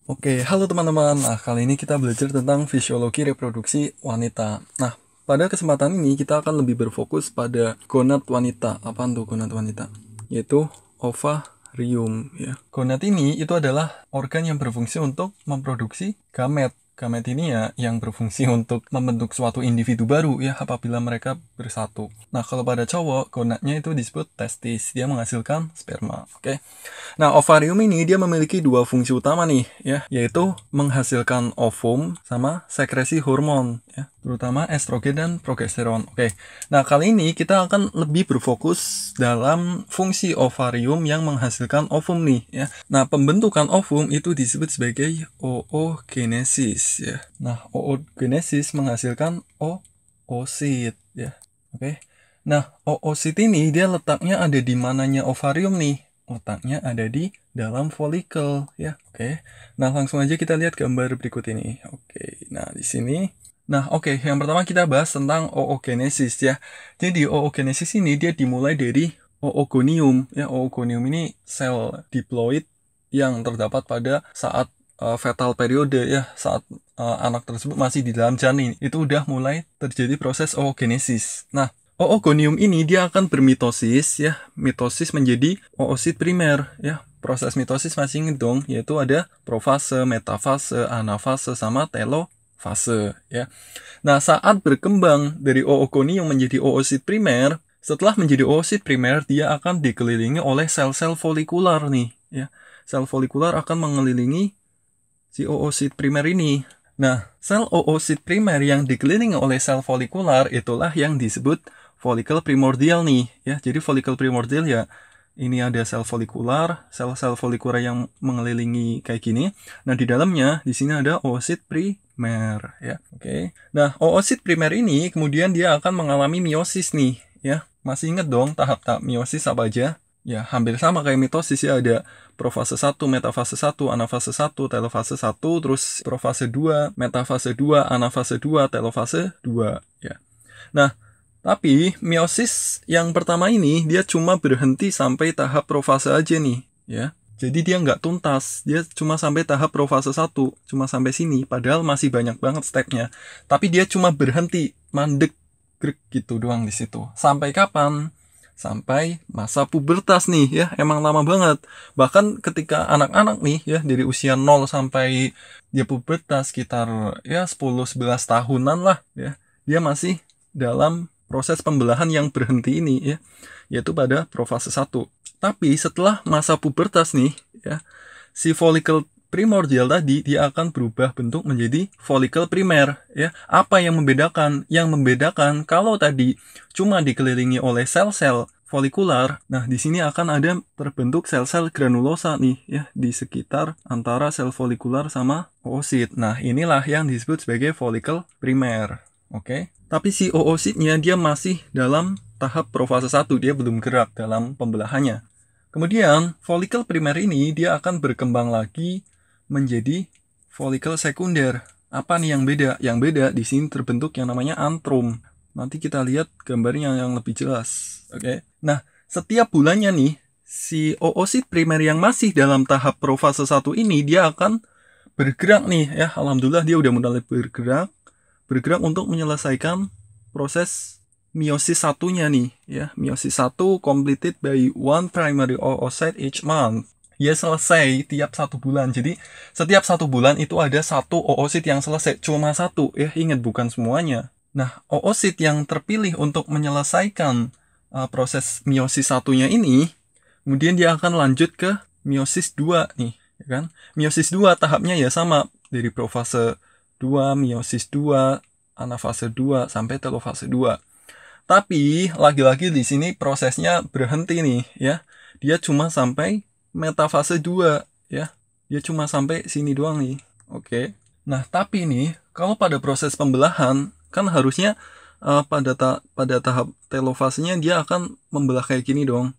Oke, halo teman-teman. Nah, kali ini kita belajar tentang fisiologi reproduksi wanita. Nah, pada kesempatan ini kita akan lebih berfokus pada gonad wanita. Apaan tuh gonad wanita? Yaitu ovarium ya. Gonad ini itu adalah organ yang berfungsi untuk memproduksi gamet. Gamet ini ya yang berfungsi untuk membentuk suatu individu baru ya apabila mereka bersatu. Nah, kalau pada cowok, gonadnya itu disebut testis. Dia menghasilkan sperma. Oke. Nah, ovarium ini dia memiliki dua fungsi utama nih, ya, yaitu menghasilkan ovum sama sekresi hormon, ya, terutama estrogen dan progesteron. Oke. Nah, kali ini kita akan lebih berfokus dalam fungsi ovarium yang menghasilkan ovum nih, ya. Nah, pembentukan ovum itu disebut sebagai oogenesis, ya. Nah, oogenesis menghasilkan oosit, ya. Oke. Nah, oosit ini dia letaknya ada di mananya ovarium nih. Letaknya ada di dalam folikel ya. Oke. Nah, langsung aja kita lihat gambar berikut ini. Oke. Nah, di sini. Nah, oke, yang pertama kita bahas tentang oogenesis ya. Jadi oogenesis ini dia dimulai dari oogonium ya. Oogonium ini sel diploid yang terdapat pada saat fetal periode ya, saat anak tersebut masih di dalam janin. Itu udah mulai terjadi proses oogenesis. Nah, oogonium ini dia akan bermitosis ya, mitosis menjadi oosit primer ya. Proses mitosis masih ingat dong, yaitu ada profase, metafase, anafase sama telofase ya. Nah, saat berkembang dari oogonium menjadi oosit primer, setelah menjadi oosit primer dia akan dikelilingi oleh sel-sel folikular nih ya. Sel folikular akan mengelilingi si oosit primer ini. Nah, sel oosit primer yang dikelilingi oleh sel folikular itulah yang disebut folikel primordial nih ya. Jadi folikel primordial ya ini ada sel folikular, sel-sel folikular yang mengelilingi kayak gini. Nah, di dalamnya di sini ada oosit primer ya. Oke. Nah, oosit primer ini kemudian dia akan mengalami meiosis nih ya. Masih ingat dong tahap-tahap meiosis apa aja? Ya, hampir sama kayak mitosis ya, ada profase 1, metafase 1, anafase 1, telofase 1, terus profase 2, metafase 2, anafase 2, telofase 2 ya. Nah, tapi meiosis yang pertama ini dia cuma berhenti sampai tahap profase aja nih, ya. Jadi dia nggak tuntas, dia cuma sampai tahap profase 1, cuma sampai sini, padahal masih banyak banget stepnya. Tapi dia cuma berhenti, mandek, grek gitu doang di situ. Sampai kapan? Sampai masa pubertas nih ya, emang lama banget. Bahkan ketika anak-anak nih ya dari usia 0 sampai dia pubertas sekitar ya 10-11 tahunan lah ya, dia masih dalam proses pembelahan yang berhenti ini ya, yaitu pada profase 1. Tapi setelah masa pubertas nih ya, si folikel primordial tadi dia akan berubah bentuk menjadi folikel primer ya. Apa yang membedakan? Yang membedakan kalau tadi cuma dikelilingi oleh sel-sel folikular, nah di sini akan ada terbentuk sel-sel granulosa nih ya di sekitar antara sel folikular sama oosit. Nah, inilah yang disebut sebagai folikel primer. Oke. Tapi si oositnya dia masih dalam tahap profase 1, dia belum gerak dalam pembelahannya. Kemudian, folikel primer ini dia akan berkembang lagi menjadi folikel sekunder. Apa nih yang beda? Yang beda di sini terbentuk yang namanya antrum. Nanti kita lihat gambarnya yang lebih jelas. Oke. Nah, setiap bulannya nih, si oosit primer yang masih dalam tahap profase 1 ini dia akan bergerak nih ya. Alhamdulillah dia udah mulai bergerak untuk menyelesaikan proses meiosis satunya nih ya. Meiosis 1 completed by one primary oocyte each month. Ya selesai tiap 1 bulan. Jadi setiap 1 bulan itu ada 1 oosit yang selesai. Cuma 1 ya, ingat bukan semuanya. Nah, oosit yang terpilih untuk menyelesaikan proses meiosis satunya ini, kemudian dia akan lanjut ke meiosis 2 nih, ya kan? Meiosis 2 tahapnya ya sama dari profase 2, meiosis 2, anafase 2 sampai telofase 2. Tapi lagi-lagi di sini prosesnya berhenti nih ya. Dia cuma sampai metafase 2 ya. Dia cuma sampai sini doang nih. Oke. Nah, tapi nih kalau pada proses pembelahan kan harusnya pada tahap telofasenya dia akan membelah kayak gini dong.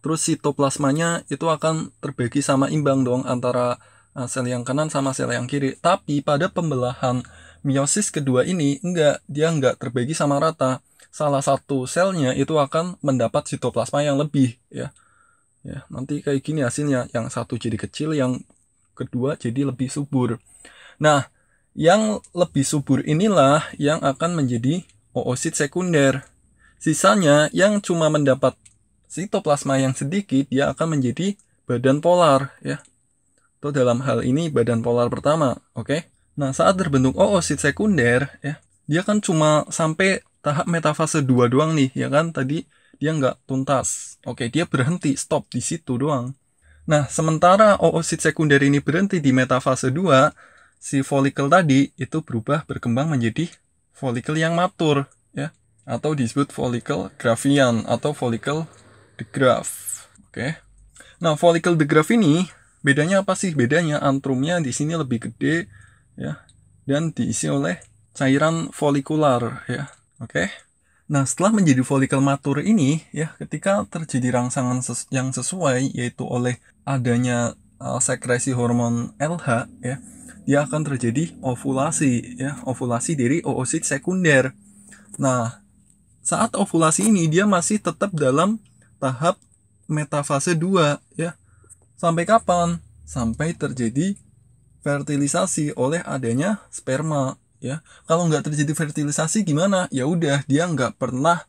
Terus sitoplasmanya itu akan terbagi sama imbang dong antara sel yang kanan sama sel yang kiri. Tapi pada pembelahan meiosis kedua ini dia enggak terbagi sama rata. Salah satu selnya itu akan mendapat sitoplasma yang lebih ya. Ya, nanti kayak gini hasilnya, yang satu jadi kecil, yang kedua jadi lebih subur. Nah, yang lebih subur inilah yang akan menjadi oosit sekunder. Sisanya yang cuma mendapat sitoplasma yang sedikit, dia akan menjadi badan polar ya. Atau dalam hal ini badan polar pertama, oke? Nah, saat terbentuk oosit sekunder ya, dia kan cuma sampai tahap metafase 2 doang nih, ya kan? Tadi dia nggak tuntas. Oke, dia berhenti, stop di situ doang. Nah, sementara oosit sekunder ini berhenti di metafase 2, si folikel tadi itu berubah berkembang menjadi folikel yang matur ya, atau disebut folikel Graafian atau folikel de Graaf. Oke. Nah, folikel de Graaf ini bedanya apa sih? Bedanya antrumnya di sini lebih gede ya, dan diisi oleh cairan folikular ya. Oke. Nah, setelah menjadi folikel matur ini ya, ketika terjadi rangsangan yang sesuai, yaitu oleh adanya sekresi hormon LH ya, dia akan terjadi ovulasi ya, ovulasi dari oosit sekunder. Nah, saat ovulasi ini dia masih tetap dalam tahap metafase 2 ya. Sampai kapan? Sampai terjadi fertilisasi oleh adanya sperma ya. Kalau nggak terjadi fertilisasi gimana? Ya udah, dia nggak pernah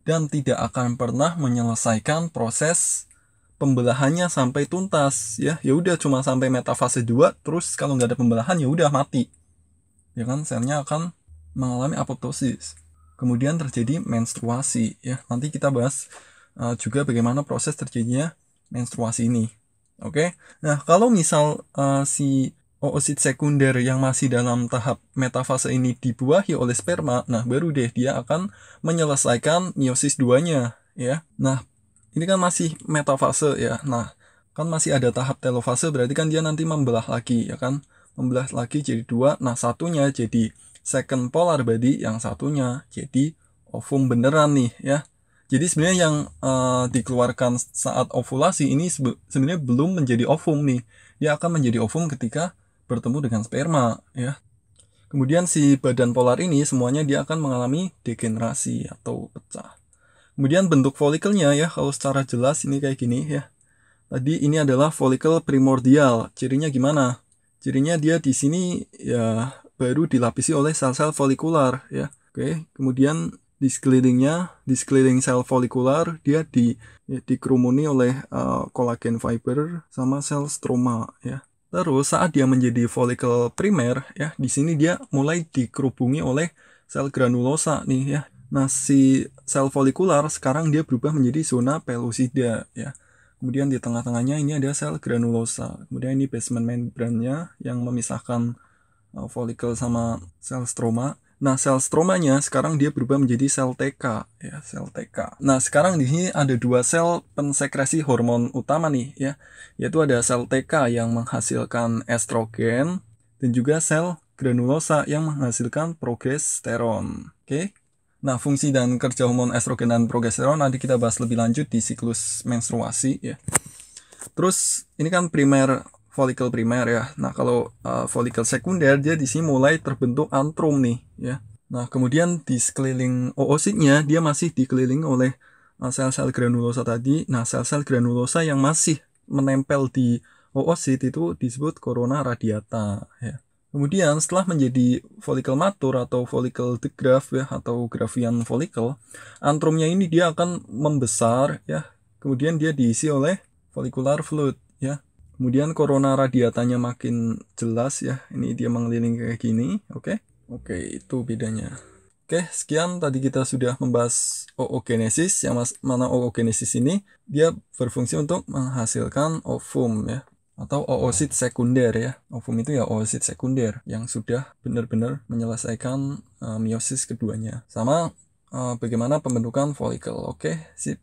dan tidak akan pernah menyelesaikan proses pembelahannya sampai tuntas ya. Ya udah, cuma sampai metafase 2, terus kalau nggak ada pembelahan ya udah mati. Ya kan, selnya akan mengalami apoptosis. Kemudian terjadi menstruasi ya. Nanti kita bahas juga bagaimana proses terjadinya menstruasi ini. Oke. Nah, kalau misal si oosit sekunder yang masih dalam tahap metafase ini dibuahi oleh sperma, nah baru deh dia akan menyelesaikan meiosis 2-nya ya. Nah, ini kan masih metafase ya. Nah, kan masih ada tahap telofase, berarti kan dia nanti membelah lagi ya kan. Membelah lagi jadi 2. Nah, satunya jadi second polar body, yang satunya jadi ovum beneran nih ya. Jadi sebenarnya yang dikeluarkan saat ovulasi ini sebenarnya belum menjadi ovum nih. Dia akan menjadi ovum ketika bertemu dengan sperma ya. Kemudian si badan polar ini semuanya dia akan mengalami degenerasi atau pecah. Kemudian bentuk folikelnya ya, kalau secara jelas ini kayak gini ya. Tadi ini adalah folikel primordial. Cirinya gimana? Cirinya dia di sini ya baru dilapisi oleh sel-sel folikular ya. Oke, kemudian di sekeliling sel folikular dia dikerumuni oleh kolagen fiber sama sel stroma ya. Terus saat dia menjadi folikel primer ya, di sini dia mulai dikerubungi oleh sel granulosa nih ya. Nah, si sel folikular sekarang dia berubah menjadi zona pellucida ya. Kemudian di tengah-tengahnya ini ada sel granulosa. Kemudian ini basement membrannya yang memisahkan folikel sama sel stroma. Nah, sel stromanya sekarang dia berubah menjadi sel TK ya, sel TK. Nah, sekarang di sini ada 2 sel pensekresi hormon utama nih ya, yaitu ada sel TK yang menghasilkan estrogen dan juga sel granulosa yang menghasilkan progesteron. Oke. Nah, fungsi dan kerja hormon estrogen dan progesteron nanti kita bahas lebih lanjut di siklus menstruasi ya. Terus ini kan folikel primer ya. Nah, kalau folikel sekunder dia di sini mulai terbentuk antrum nih ya. Nah, kemudian di sekeliling oositnya dia masih dikelilingi oleh sel-sel granulosa tadi. Nah, sel-sel granulosa yang masih menempel di oosit itu disebut corona radiata ya. Kemudian setelah menjadi folikel matur atau folikel de Graaf ya, atau Graafian folikel, antrumnya ini dia akan membesar ya. Kemudian dia diisi oleh follicular fluid ya. Kemudian corona radiatanya makin jelas ya. Ini dia mengelilingi kayak gini, oke? Oke, itu bedanya. Oke, sekian tadi kita sudah membahas oogenesis, yang mana oogenesis ini dia berfungsi untuk menghasilkan ovum ya, atau oosit sekunder ya. Ovum itu ya oosit sekunder yang sudah benar-benar menyelesaikan meiosis keduanya. Sama bagaimana pembentukan folikel. Oke, sip.